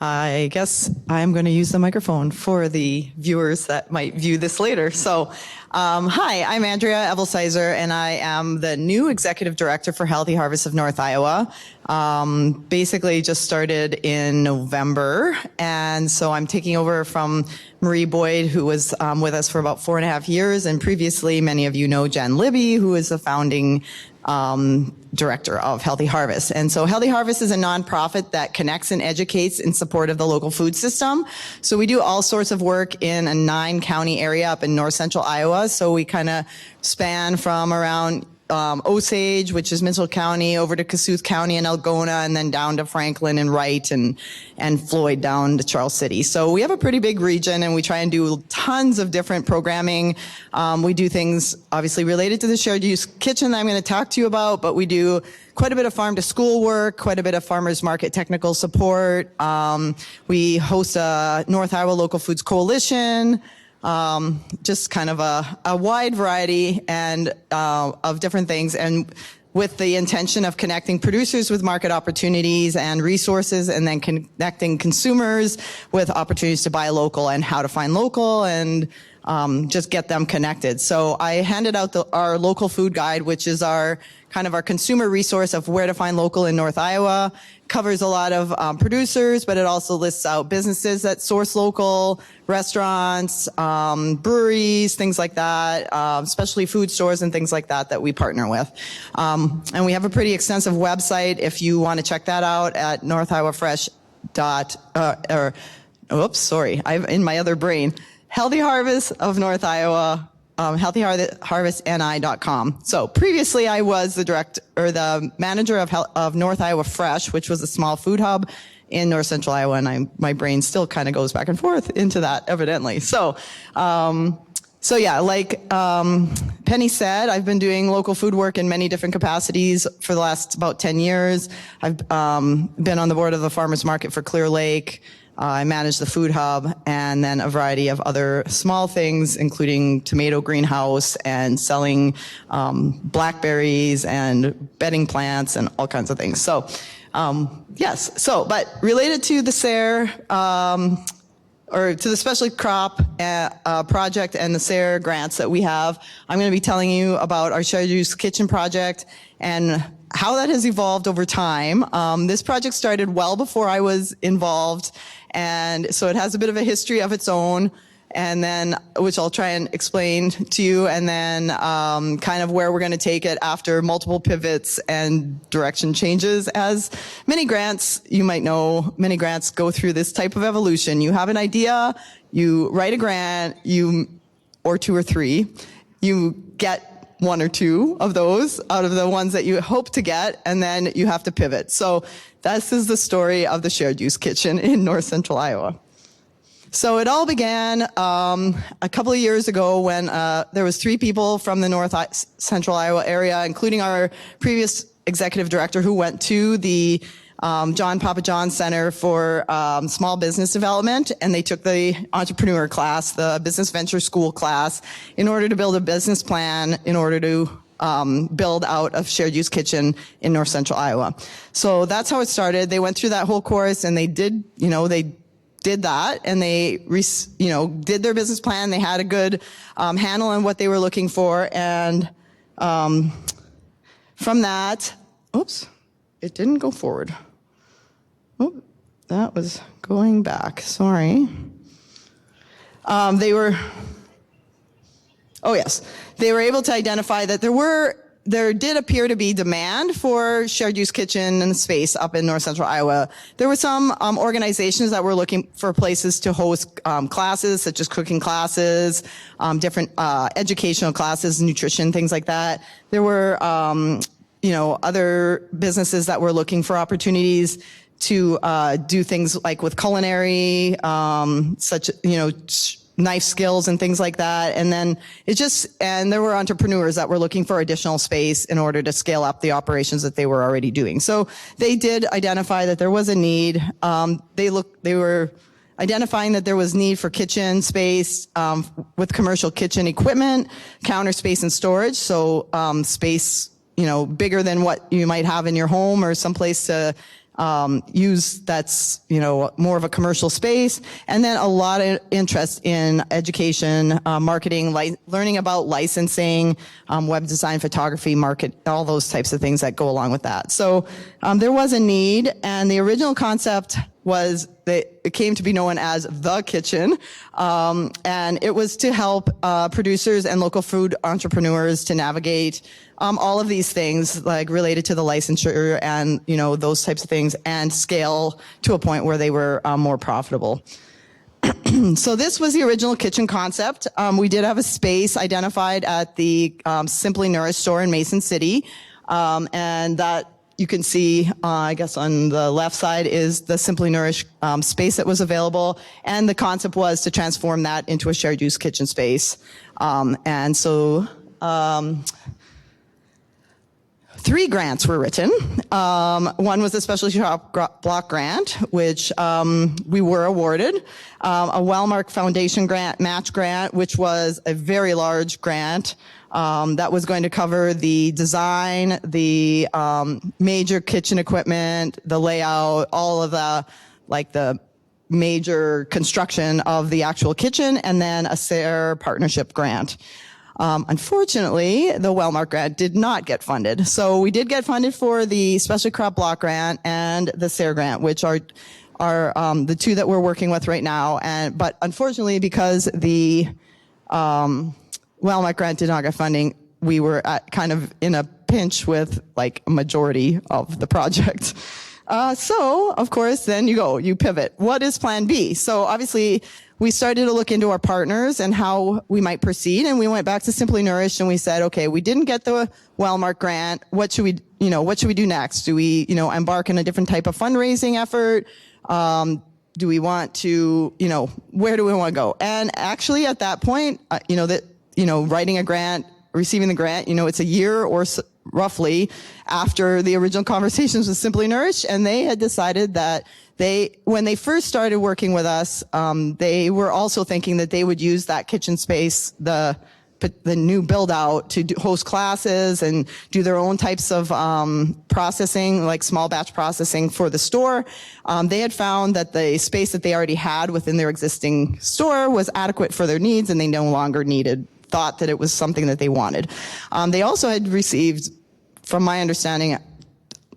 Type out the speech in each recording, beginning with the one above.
I guess I'm going to use the microphone for the viewers that might view this later. So, hi, I'm Andrea Evelsizer, and I am the new Executive Director for Healthy Harvest of North Iowa. Basically just started in November, and so I'm taking over from Marie Boyd, who was with us for about 4.5 years, and previously many of you know Jen Libby, who is the founding director of Healthy Harvest. And so Healthy Harvest is a nonprofit that connects and educates in support of the local food system. So we do all sorts of work in a 9-county area up in north central Iowa. So we kind of span from around Osage, which is Mitchell County, over to Kossuth County and Algona, and then down to Franklin and Wright and Floyd down to Charles City. So we have a pretty big region, and we try and do tons of different programming. We do things obviously related to the shared use kitchen that I'm going to talk to you about, but we do quite a bit of farm to school work, quite a bit of farmers market technical support. We host a North Iowa Local Foods Coalition. Just kind of a wide variety and of different things, and with the intention of connecting producers with market opportunities and resources, and then connecting consumers with opportunities to buy local and how to find local, and just get them connected. So I handed out our local food guide, which is our kind of our consumer resource of where to find local in North Iowa. Covers a lot of producers, but it also lists out businesses that source local, restaurants, breweries, things like that, especially food stores and things like that we partner with. And we have a pretty extensive website if you want to check that out at northiowafresh. I'm in my other brain. Healthy Harvest of North Iowa. healthyharvestni.com. So previously I was the manager of North Iowa Fresh, which was a small food hub in north central Iowa, and my brain still kind of goes back and forth into that, evidently. So yeah, like Penny said, I've been doing local food work in many different capacities for the last about 10 years. I've been on the board of the farmers market for Clear Lake. I manage the food hub, and then a variety of other small things, including tomato greenhouse and selling blackberries and bedding plants and all kinds of things. So, yes. So, but related to the SARE, or to the special crop project and the SARE grants that we have, I'm going to be telling you about our shared use kitchen project and how that has evolved over time. This project started well before I was involved, and so it has a bit of a history of its own, and then which I'll try and explain to you, and then kind of where we're going to take it after multiple pivots and direction changes. As many grants, you might know, many grants go through this type of evolution. You have an idea, you write a grant, or 2 or 3, you get 1 or 2 of those out of the ones that you hope to get, and then you have to pivot. So this is the story of the shared use kitchen in north central Iowa. So it all began a couple of years ago when there was 3 people from the north central Iowa area, including our previous executive director, who went to the John Papa John Center for Small Business Development, and they took the entrepreneur class, the business venture school class, in order to build a business plan, in order to build out a shared use kitchen in north central Iowa. So that's how it started. They went through that whole course, and they did that, and they did their business plan. They had a good handle on what they were looking for, and from that, oops, it didn't go forward. Oh, that was going back. Sorry. They were able to identify that there did appear to be demand for shared use kitchen and space up in north central Iowa. There were some organizations that were looking for places to host classes, such as cooking classes, different educational classes, nutrition, things like that. There were other businesses that were looking for opportunities to do things like with culinary, such knife skills and things like that. And then and there were entrepreneurs that were looking for additional space in order to scale up the operations that they were already doing. So they did identify that there was a need. They were identifying that there was need for kitchen space with commercial kitchen equipment, counter space and storage. So space, bigger than what you might have in your home, or someplace to use that's, more of a commercial space. And then a lot of interest in education, marketing, learning about licensing, web design, photography, market, all those types of things that go along with that. So there was a need, and the original concept was that it came to be known as the kitchen, and it was to help producers and local food entrepreneurs to navigate all of these things like related to the licensure and those types of things, and scale to a point where they were more profitable. So this was the original kitchen concept. We did have a space identified at the Simply Nourished store in Mason City, and that you can see, I guess on the left side is the Simply Nourished space that was available, and the concept was to transform that into a shared use kitchen space. And so 3 grants were written. One was a specialty shop block grant, which we were awarded. A Wellmark Foundation grant, match grant, which was a very large grant that was going to cover the design, the major kitchen equipment, the layout, all of the major construction of the actual kitchen, and then a SARE partnership grant. Unfortunately, the Wellmark grant did not get funded. So we did get funded for the Specialty Crop Block grant and the SARE grant, which are the 2 that we're working with right now. But unfortunately, because the Wellmark grant did not get funding, we were kind of in a pinch with like a majority of the project. So, of course, then you pivot. What is plan B? So obviously, we started to look into our partners and how we might proceed. And we went back to Simply Nourished and we said, okay, we didn't get the Wellmark grant. What should we do next? Do we, embark in a different type of fundraising effort? Do we want to, where do we want to go? And actually at that point, writing a grant, receiving the grant, it's a year or so, roughly after the original conversations with Simply Nourished, and they had decided that when they first started working with us, they were also thinking that they would use that kitchen space, the new build out, to host classes and do their own types of processing, like small batch processing for the store. They had found that the space that they already had within their existing store was adequate for their needs, and they no longer thought that it was something that they wanted. They also had received, from my understanding,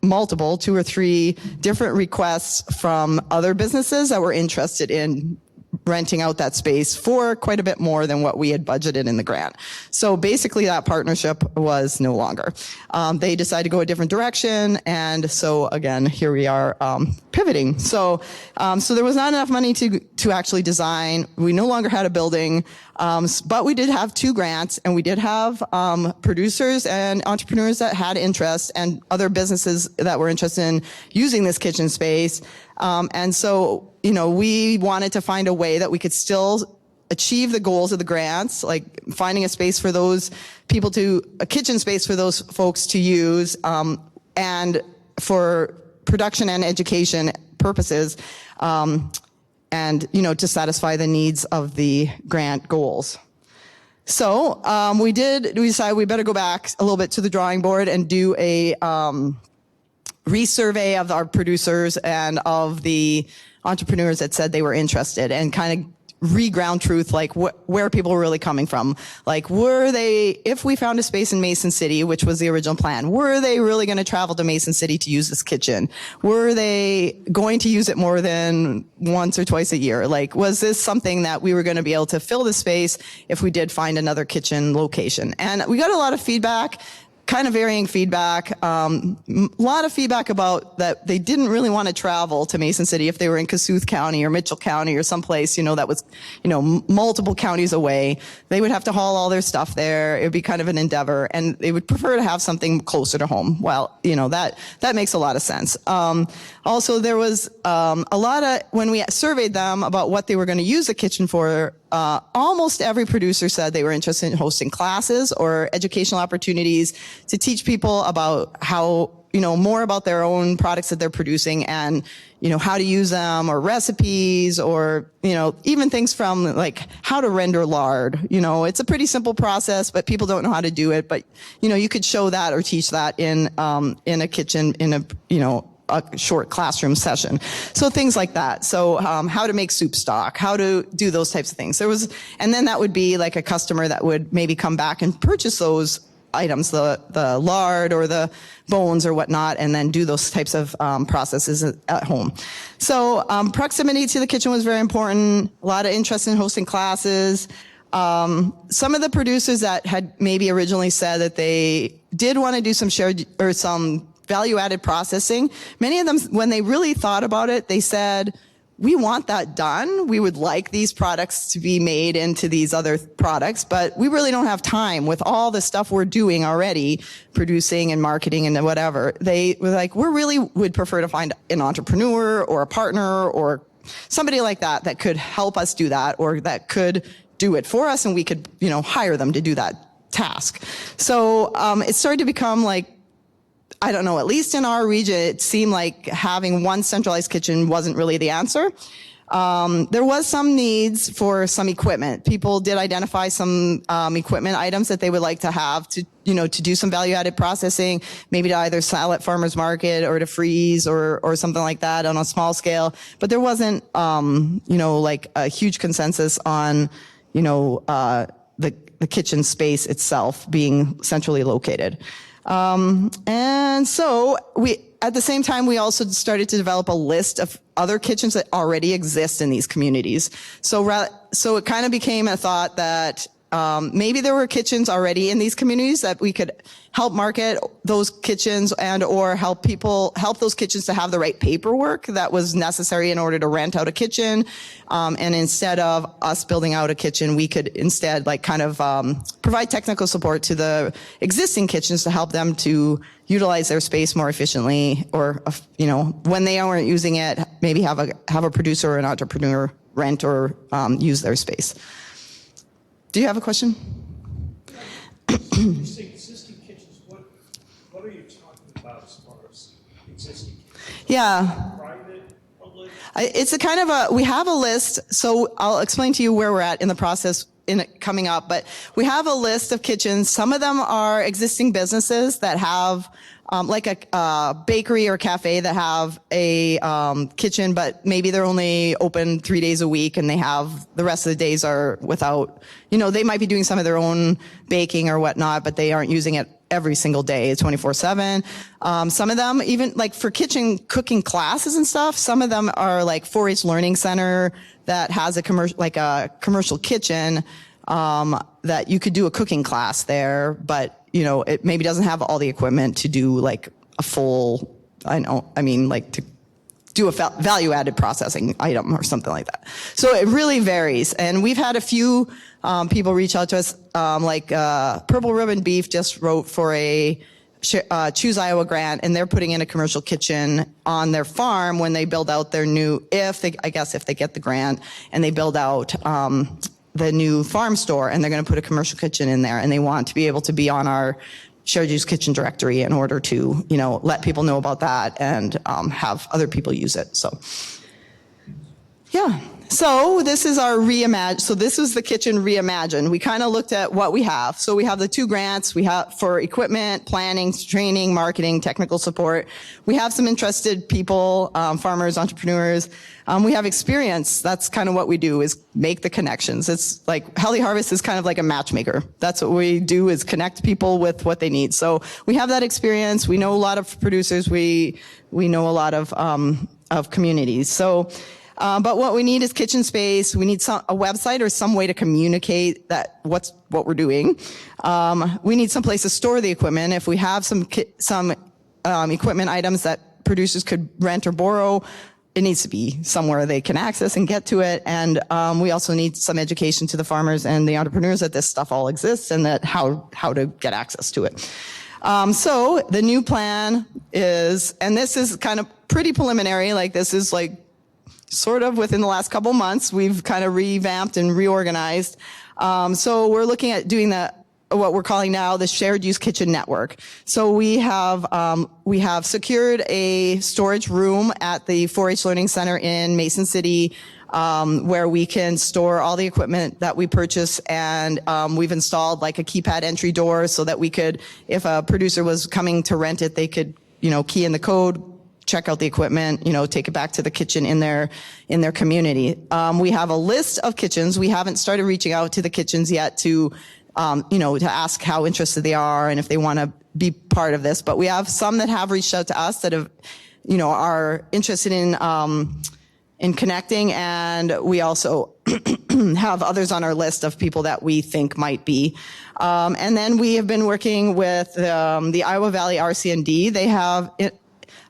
2 or 3 different requests from other businesses that were interested in renting out that space for quite a bit more than what we had budgeted in the grant. So basically that partnership was no longer. They decided to go a different direction, and so again, here we are pivoting. So there was not enough money to actually design. We no longer had a building, but we did have 2 grants, and we did have producers and entrepreneurs that had interest, and other businesses that were interested in using this kitchen space. And so, we wanted to find a way that we could still achieve the goals of the grants, like finding a space for those people a kitchen space for those folks to use, and for production and education purposes, and, to satisfy the needs of the grant goals. So, we decided we better go back a little bit to the drawing board and do a, resurvey of our producers and of the entrepreneurs that said they were interested, and kind of reground truth, like where people were really coming from. Like, if we found a space in Mason City, which was the original plan, were they really going to travel to Mason City to use this kitchen? Were they going to use it more than once or twice a year? Like, was this something that we were going to be able to fill the space if we did find another kitchen location? And we got a lot of feedback, kind of varying feedback, a lot of feedback about that they didn't really want to travel to Mason City if they were in Kossuth County or Mitchell County or someplace, that was, multiple counties away. They would have to haul all their stuff there. It would be kind of an endeavor, and they would prefer to have something closer to home. Well, that makes a lot of sense. Also, there was a lot of, when we surveyed them about what they were going to use the kitchen for, almost every producer said they were interested in hosting classes or educational opportunities to teach people about how, more about their own products that they're producing, and, how to use them, or recipes, or, even things from like how to render lard. It's a pretty simple process, but people don't know how to do it. But, you could show that or teach that in a kitchen, in a, a short classroom session. So things like that. So how to make soup stock, how to do those types of things. And then that would be like a customer that would maybe come back and purchase those items, the lard or the bones or whatnot, and then do those types of processes at home. So proximity to the kitchen was very important. A lot of interest in hosting classes. Some of the producers that had maybe originally said that they did want to do some shared or some value-added processing, many of them, when they really thought about it, they said, we want that done. We would like these products to be made into these other products, but we really don't have time with all the stuff we're doing already, producing and marketing and whatever. They were like, we really would prefer to find an entrepreneur or a partner or somebody like that that could help us do that, or that could do it for us, and we could, hire them to do that task. So it started to become like, I don't know, at least in our region, it seemed like having one centralized kitchen wasn't really the answer. There was some needs for some equipment. People did identify some equipment items that they would like to have to do some value-added processing, maybe to either sell at farmers market or to freeze or something like that on a small scale. But there wasn't, like a huge consensus on, the kitchen space itself being centrally located. And so at the same time, we also started to develop a list of other kitchens that already exist in these communities. So it kind of became a thought that maybe there were kitchens already in these communities that we could help market those kitchens and or help those kitchens to have the right paperwork that was necessary in order to rent out a kitchen. And instead of us building out a kitchen, we could instead provide technical support to the existing kitchens to help them to utilize their space more efficiently, or when they aren't using it, maybe have a producer or an entrepreneur rent or use their space. Do you have a question? You say existing kitchens. What are you talking about as far as existing kitchens? Yeah. Private, public? It's we have a list, so I'll explain to you where we're at in the process in it coming up, but we have a list of kitchens. Some of them are existing businesses that have like a bakery or cafe that have a kitchen, but maybe they're only open 3 days a week and they have the rest of the days are without, they might be doing some of their own baking or whatnot, but they aren't using it every single day, 24/7. Some of them, even like for kitchen cooking classes and stuff, some of them are like 4-H Learning Center that has a commercial kitchen that you could do a cooking class there, but it maybe doesn't have all the equipment to do like a full, to do a value-added processing item or something like that. So it really varies. And we've had a few people reach out to us, Purple Ribbon Beef just wrote for a Choose Iowa grant, and they're putting in a commercial kitchen on their farm when they build out their new, if they get the grant, and they build out the new farm store, and they're going to put a commercial kitchen in there, and they want to be able to be on our shared use kitchen directory in order to, let people know about that and have other people use it. So, yeah. So this is our reimagine. So this was the kitchen reimagined. We kind of looked at what we have. So we have the 2 grants we have for equipment, planning, training, marketing, technical support. We have some interested people, farmers, entrepreneurs. We have experience. That's kind of what we do, is make the connections. It's like Healthy Harvest is kind of like a matchmaker. That's what we do, is connect people with what they need. So we have that experience. We know a lot of producers. We know a lot of communities. So, but what we need is kitchen space. We need a website or some way to communicate that what we're doing. We need some place to store the equipment. If we have some equipment items that producers could rent or borrow, it needs to be somewhere they can access and get to it. And we also need some education to the farmers and the entrepreneurs that this stuff all exists and that how to get access to it. So the new plan is, and this is kind of pretty preliminary, like this is like sort of within the last couple months, we've kind of revamped and reorganized. So we're looking at doing what we're calling now the shared use kitchen network. So we have secured a storage room at the 4-H Learning Center in Mason City, where we can store all the equipment that we purchase, and we've installed like a keypad entry door so that we could, if a producer was coming to rent it, they could, key in the code, check out the equipment, take it back to the kitchen in their community. We have a list of kitchens. We haven't started reaching out to the kitchens yet to ask how interested they are and if they want to be part of this. But we have some that have reached out to us that have, are interested in connecting, and we also have others on our list of people that we think might be. And then we have been working with the Iowa Valley RCND. They have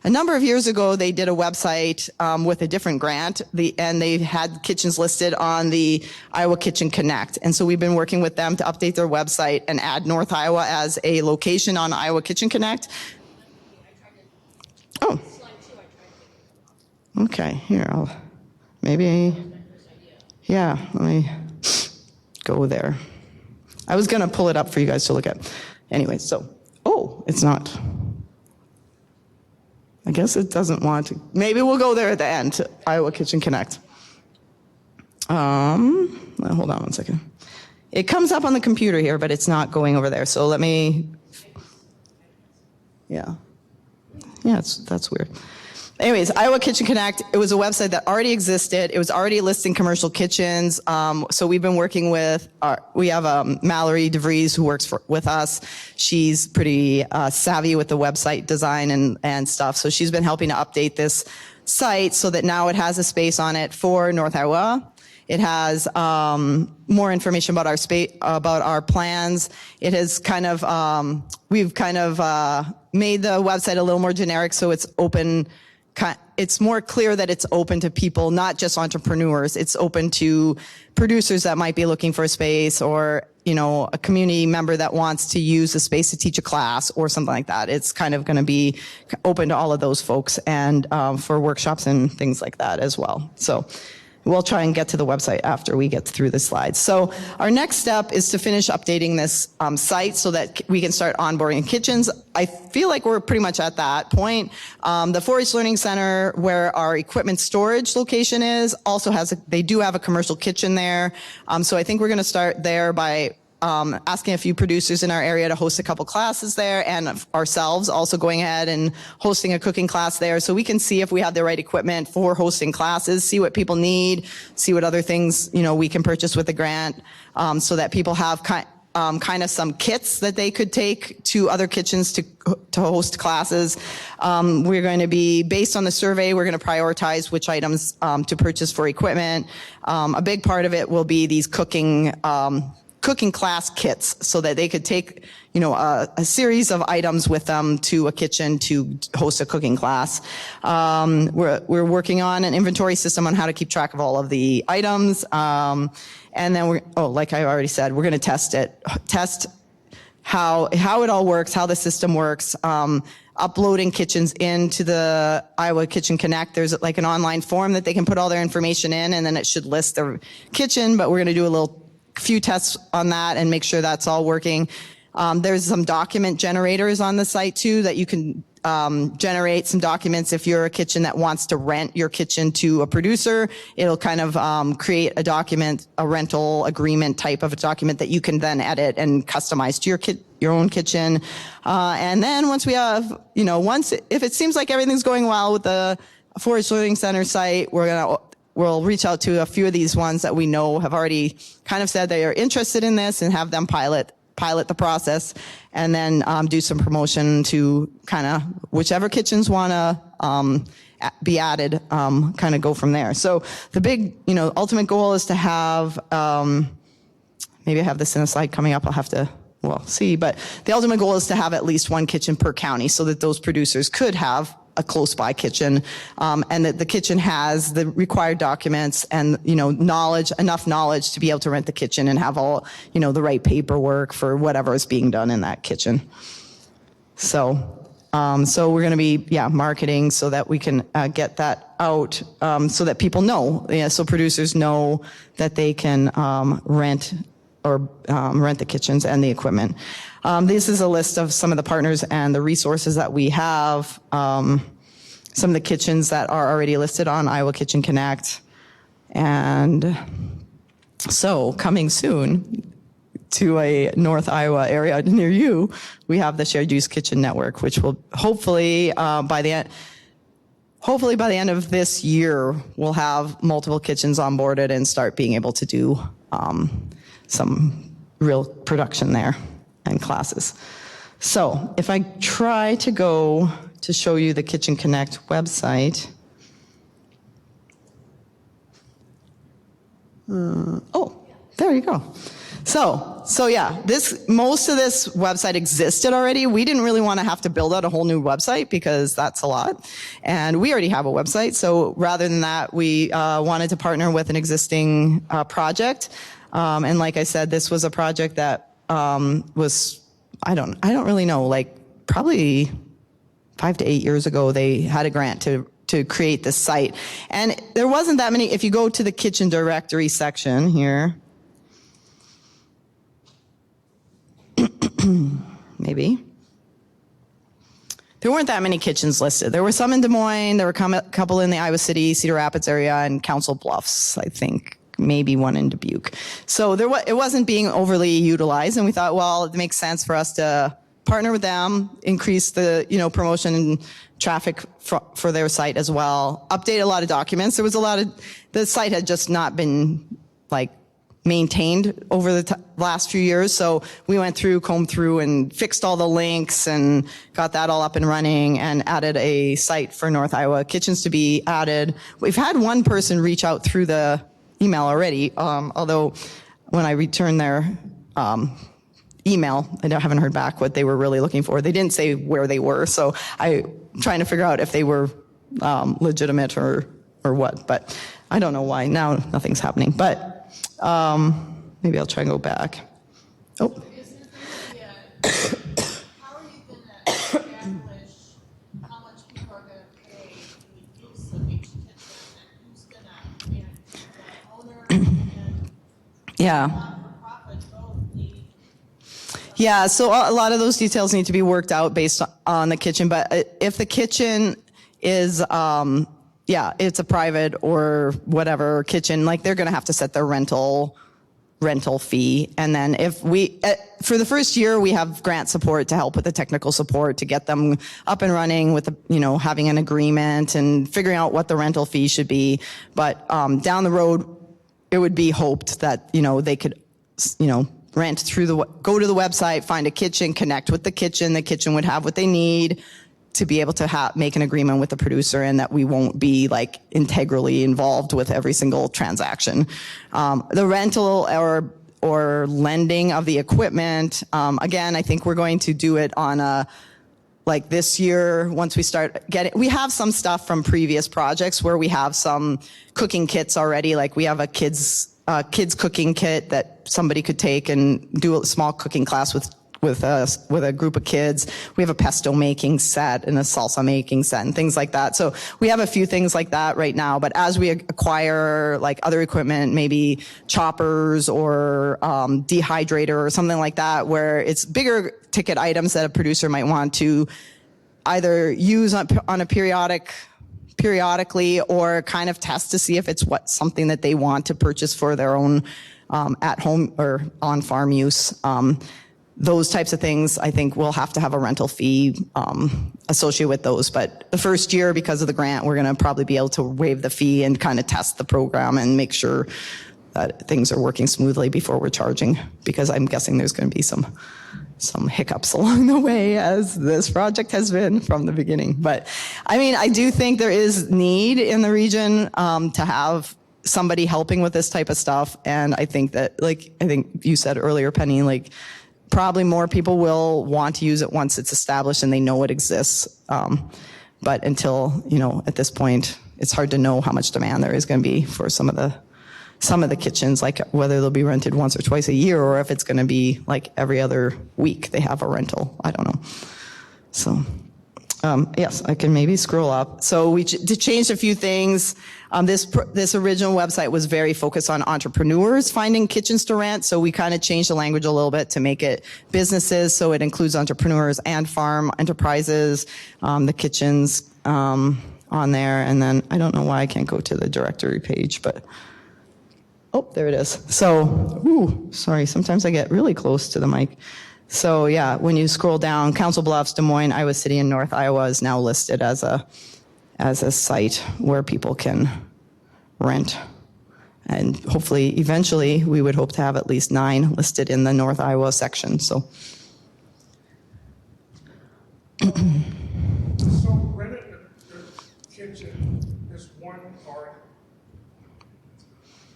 a number of years ago, they did a website with a different grant, and they had kitchens listed on the Iowa Kitchen Connect. And so we've been working with them to update their website and add North Iowa as a location on Iowa Kitchen Connect. Oh. Okay, here, let me go there. I was going to pull it up for you guys to look at. Anyway, it's not. I guess it doesn't want to. Maybe we'll go there at the end, to Iowa Kitchen Connect. Hold on one second. It comes up on the computer here, but it's not going over there. So let me, that's weird. Anyways, Iowa Kitchen Connect, it was a website that already existed. It was already listing commercial kitchens. So we've been working with, we have Mallory DeVries who works with us. She's pretty savvy with the website design and stuff. So she's been helping to update this site so that now it has a space on it for North Iowa. It has more information about our plans. It has we've made the website a little more generic so it's open. It's more clear that it's open to people, not just entrepreneurs. It's open to producers that might be looking for a space, or, a community member that wants to use the space to teach a class or something like that. It's kind of going to be open to all of those folks, and for workshops and things like that as well. So we'll try and get to the website after we get through the slides. So our next step is to finish updating this site so that we can start onboarding kitchens. I feel like we're pretty much at that point. The 4-H Learning Center, where our equipment storage location is, also they do have a commercial kitchen there. So I think we're going to start there by asking a few producers in our area to host a couple classes there, and ourselves also going ahead and hosting a cooking class there, so we can see if we have the right equipment for hosting classes, see what people need, see what other things we can purchase with the grant, so that people have kind of some kits that they could take to other kitchens to host classes. We're going to be, based on the survey, we're going to prioritize which items to purchase for equipment. A big part of it will be these cooking class kits, so that they could take, a series of items with them to a kitchen to host a cooking class. We're working on an inventory system on how to keep track of all of the items. And then like I already said, we're going to test how it all works, how the system works. Uploading kitchens into the Iowa Kitchen Connect. There's like an online form that they can put all their information in, and then it should list their kitchen, but we're going to do a few tests on that and make sure that's all working. There's some document generators on the site too that you can generate some documents if you're a kitchen that wants to rent your kitchen to a producer. It'll kind of create a document, a rental agreement type of a document that you can then edit and customize to your own kitchen. And then once we have, if it seems like everything's going well with the 4-H Learning Center site, we'll reach out to a few of these ones that we know have already kind of said they are interested in this, and have them pilot the process, and then do some promotion to kind of whichever kitchens want to be added, kind of go from there. So the big, ultimate goal is to have, maybe I have this in a slide coming up, I'll have to, see, but the ultimate goal is to have at least one kitchen per county, so that those producers could have a close by kitchen, and that the kitchen has the required documents and, enough knowledge to be able to rent the kitchen and have all, the right paperwork for whatever is being done in that kitchen. So we're going to be, marketing so that we can get that out, so that people know, so producers know that they can rent the kitchens and the equipment. This is a list of some of the partners and the resources that we have. Some of the kitchens that are already listed on Iowa Kitchen Connect. And so coming soon to a North Iowa area near you, we have the Shared Use Kitchen Network, which will hopefully by the end, hopefully by the end of this year, we'll have multiple kitchens onboarded and start being able to do some real production there and classes. So if I try to go to show you the Kitchen Connect website. Oh, there you go. So yeah, most of this website existed already. We didn't really want to have to build out a whole new website because that's a lot. And we already have a website. So rather than that, we wanted to partner with an existing project. And like I said, this was a project that was, I don't really know, like probably 5 to 8 years ago, they had a grant to create this site. And there wasn't that many. If you go to the kitchen directory section here, maybe. There weren't that many kitchens listed. There were some in Des Moines, there were a couple in the Iowa City, Cedar Rapids area, and Council Bluffs, I think, maybe one in Dubuque. So it wasn't being overly utilized, and we thought, well, it makes sense for us to partner with them, increase the promotion and traffic for their site as well, update a lot of documents. There was the site had just not been like maintained over the last few years. So we went through, combed through, and fixed all the links and got that all up and running and added a site for North Iowa kitchens to be added. We've had one person reach out through the email already, although when I returned their email, I haven't heard back what they were really looking for. They didn't say where they were, so I'm trying to figure out if they were legitimate or what, but I don't know why. Now nothing's happening, but maybe I'll try and go back. Oh. How are you going to establish how much people are going to pay to use the beach kitchen, and who's going to manage the owner and Yeah. not-for-profit both need? Yeah, so a lot of those details need to be worked out based on the kitchen, but if the kitchen is it's a private or whatever kitchen, like they're going to have to set their rental fee. And then if for the first year, we have grant support to help with the technical support to get them up and running with having an agreement and figuring out what the rental fee should be. But down the road, it would be hoped that, they could, rent go to the website, find a kitchen, connect with the kitchen would have what they need to be able to make an agreement with the producer, and that we won't be like integrally involved with every single transaction. The rental or lending of the equipment, again, I think we're going to do it on like this year, once we start we have some stuff from previous projects where we have some cooking kits already. Like we have a kids cooking kit that somebody could take and do a small cooking class with a group of kids. We have a pesto making set and a salsa making set and things like that. So we have a few things like that right now, but as we acquire like other equipment, maybe choppers or dehydrator or something like that, where it's bigger ticket items that a producer might want to either use on a periodically or kind of test to see if it's something that they want to purchase for their own at home or on farm use. Those types of things, I think we'll have to have a rental fee associated with those. But the first year, because of the grant, we're going to probably be able to waive the fee and kind of test the program and make sure that things are working smoothly before we're charging, because I'm guessing there's going to be some hiccups along the way, as this project has been from the beginning. But I mean, I do think there is need in the region to have somebody helping with this type of stuff. And I think that, I think you said earlier, Penny, probably more people will want to use it once it's established and they know it exists. But until, at this point, it's hard to know how much demand there is going to be for some of the kitchens, like whether they'll be rented once or twice a year, or if it's going to be like every other week they have a rental. I don't know. So, yes, I can maybe scroll up. So we changed a few things. This original website was very focused on entrepreneurs finding kitchens to rent. So we kind of changed the language a little bit to make it businesses. So it includes entrepreneurs and farm enterprises, the kitchens on there. And then I don't know why I can't go to the directory page, but oh, there it is. So, sorry, sometimes I get really close to the mic. So yeah, when you scroll down, Council Bluffs, Des Moines, Iowa City, and North Iowa is now listed as as a site where people can rent. And hopefully, eventually, we would hope to have at least 9 listed in the North Iowa section. So, So renting a kitchen is one part.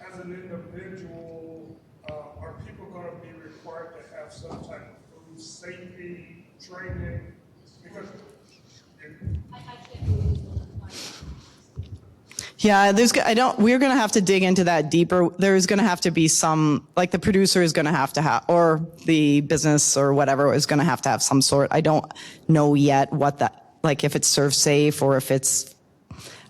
As an individual, are people going to be required to have some type of food safety training? Because yeah, we're going to have to dig into that deeper. There's going to have to be some, like the producer is going to have, or the business or whatever is going to have some sort. I don't know yet what that, like if it's serve safe or if it's,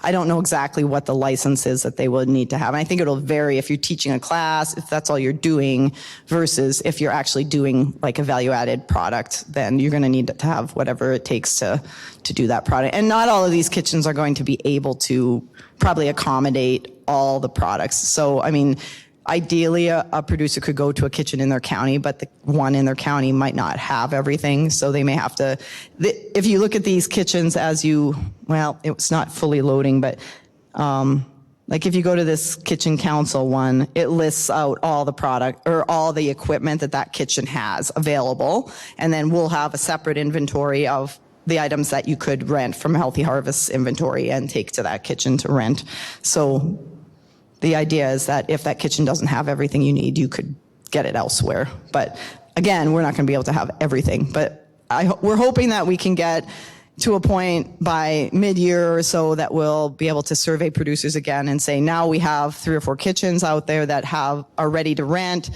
I don't know exactly what the license is that they will need to have. And I think it'll vary if you're teaching a class, if that's all you're doing, versus if you're actually doing like a value-added product, then you're going to need to have whatever it takes to do that product. And not all of these kitchens are going to be able to probably accommodate all the products. So, I mean, ideally a producer could go to a kitchen in their county, but the one in their county might not have everything. So they may have to, if you look at these kitchens it's not fully loading, but like if you go to this kitchen council one, it lists out all the product or all the equipment that kitchen has available. And then we'll have a separate inventory of the items that you could rent from Healthy Harvest's inventory and take to that kitchen to rent. So the idea is that if that kitchen doesn't have everything you need, you could get it elsewhere. But again, we're not going to be able to have everything. But we're hoping that we can get to a point by mid-year or so that we'll be able to survey producers again and say, now we have 3 or 4 kitchens out there that are ready to rent.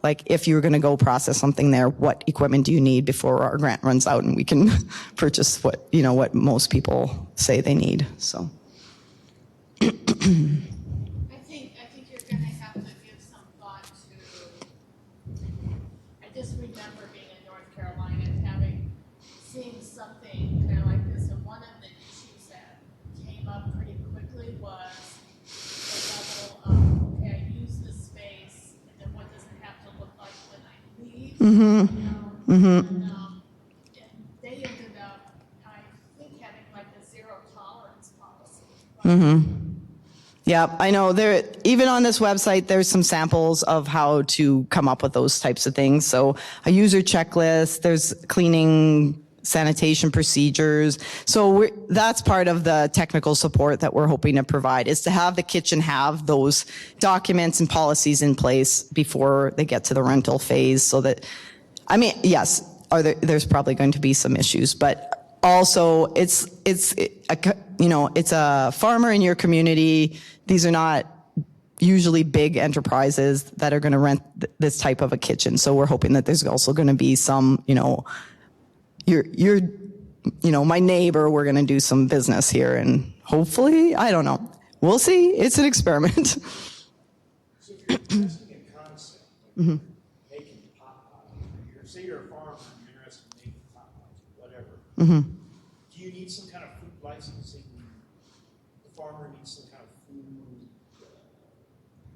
Like if you were going to go process something there, what equipment do you need before our grant runs out and we can purchase what most people say they need. So. I think you're going to have to give some thought to. I just remember being in North Carolina and seeing something kind of like this, and one of the issues that came up pretty quickly was the level of, okay, I use this space, and then what does it have to look like when I leave? Mm-hmm. And they ended up, I think, having like a zero tolerance policy. Mm-hmm. Yeah, I know. Even on this website, there's some samples of how to come up with those types of things. So a user checklist, there's cleaning, sanitation procedures. So that's part of the technical support that we're hoping to provide, is to have the kitchen have those documents and policies in place before they get to the rental phase. So that, I mean, yes, there's probably going to be some issues, but also it's a farmer in your community. These are not usually big enterprises that are going to rent this type of a kitchen. So we're hoping that there's also going to be some, my neighbor, we're going to do some business here, and hopefully, I don't know. We'll see. It's an experiment. So if you're testing a concept, like making pot pies, say you're a farmer and you're interested in making pot pies, whatever, do you need some kind of food licensing? The farmer needs some kind of food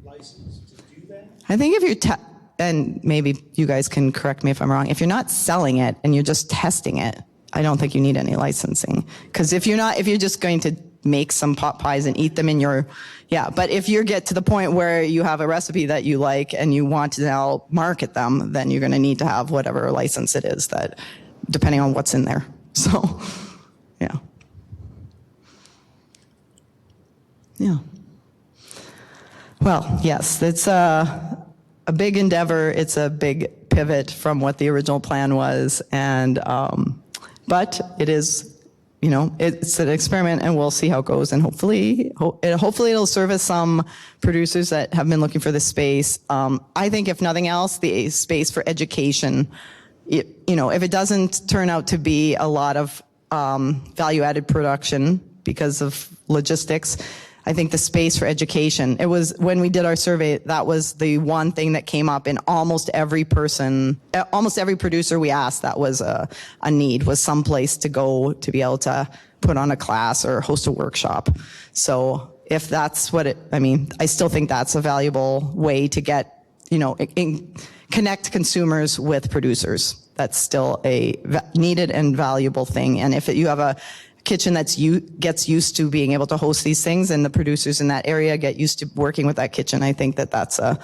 license to do that? I think if you're, and maybe you guys can correct me if I'm wrong, if you're not selling it and you're just testing it, I don't think you need any licensing. Because if you're just going to make some pot pies and eat them but if you get to the point where you have a recipe that you like and you want to now market them, then you're going to need to have whatever license it is, that depending on what's in there. So, yeah. Yeah. Well, yes, it's a big endeavor. It's a big pivot from what the original plan was, and but it is, it's an experiment, and we'll see how it goes. And hopefully it'll service some producers that have been looking for this space. I think if nothing else, the space for education. If it doesn't turn out to be a lot of value-added production because of logistics, I think the space for education, it was, when we did our survey, that was the one thing that came up in almost every producer we asked. That was a need, was some place to go to be able to put on a class or host a workshop. So if that's I still think that's a valuable way to get, connect consumers with producers. That's still a needed and valuable thing. And if you have a kitchen gets used to being able to host these things, and the producers in that area get used to working with that kitchen, I think that's a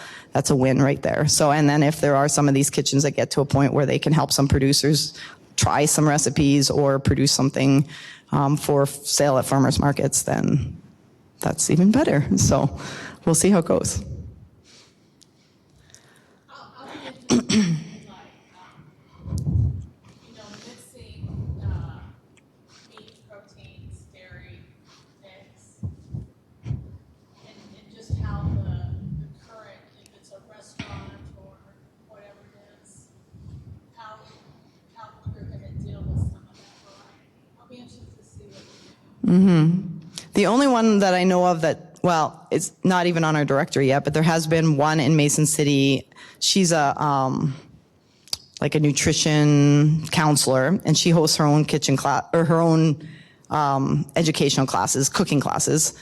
win right there. So, and then if there are some of these kitchens that get to a point where they can help some producers try some recipes or produce something for sale at farmers markets, then that's even better. So we'll see how it goes. I'll be interested in mixing meat, proteins, dairy, mix, and just how the current, if it's a restaurant or whatever it is, how we're going to deal with some of that variety. I'll be interested to see what you do. The only one that I know of that, well, it's not even on our directory yet, but there has been one in Mason City. She's like a nutrition counselor, and she hosts her own kitchen class, or her own educational classes, cooking classes,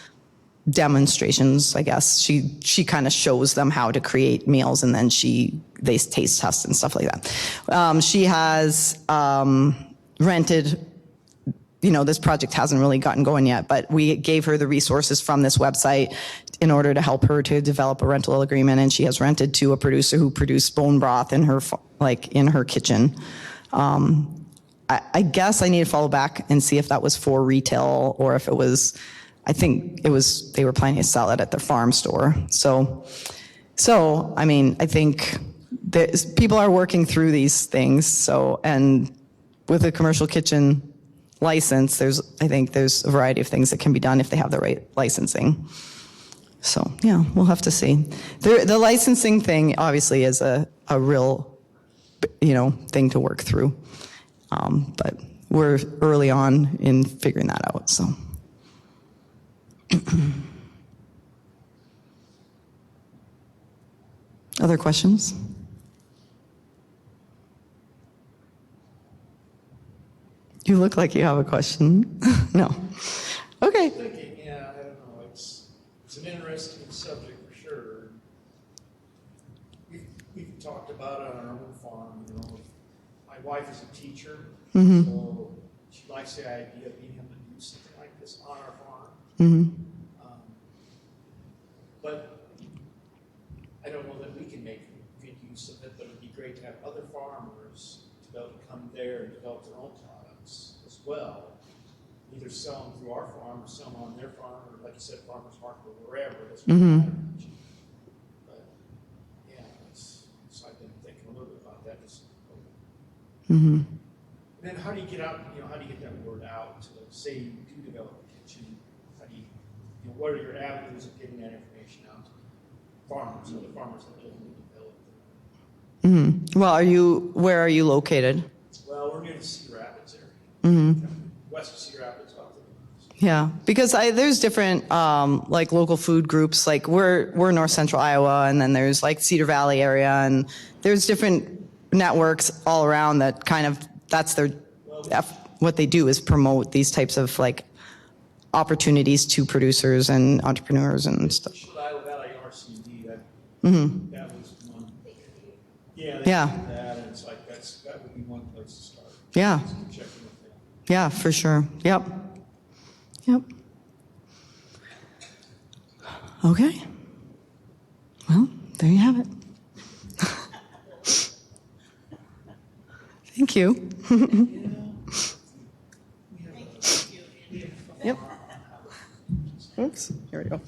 demonstrations, I guess. She kind of shows them how to create meals, and then they taste test and stuff like that. She has rented. This project hasn't really gotten going yet, but we gave her the resources from this website in order to help her to develop a rental agreement, and she has rented to a producer who produced bone broth in her kitchen. I guess I need to follow back and see if that was for retail or if it was, I think it was, they were planning to sell it at their farm store. So I mean, I think people are working through these things. So, and with a commercial kitchen license, I think there's a variety of things that can be done if they have the right licensing. So yeah, we'll have to see. The licensing thing obviously is a real, thing to work through. But we're early on in figuring that out, so. Other questions? You look like you have a question. No. Okay. Thinking, yeah, I don't know. It's an interesting subject for sure. We've talked about it on our own farm. My wife is a teacher, so she likes the idea of being able to do something like this on our farm. But I don't know that we can make good use of it. But it'd be great to have other farmers to be able to come there and develop their own products as well. Either sell them through our farm or sell them on their farm, or like you said, farmers market or wherever. It doesn't matter. But yeah, so I've been thinking a little bit about that. And then how do you get out? How do you get that word out? To, say you do develop a kitchen. How do you? What are your avenues of getting that information out to farmers, other farmers that live and develop? Well, where are you located? Well, we're near the Cedar Rapids area. West of Cedar Rapids, about 30 miles. Yeah, because there's different like local food groups. Like we're North Central Iowa, and then there's like Cedar Valley area, and there's different networks all around that kind of what they do is promote these types of like opportunities to producers and entrepreneurs and stuff. Iowa Valley RCD, that was one. Yeah, they Yeah. did that, and it's like that would be one place to start. Yeah. Just check in with them. Yeah, for sure. Yep. Okay. Well, there you have it. Thank you. Yep. Oops. Here we go.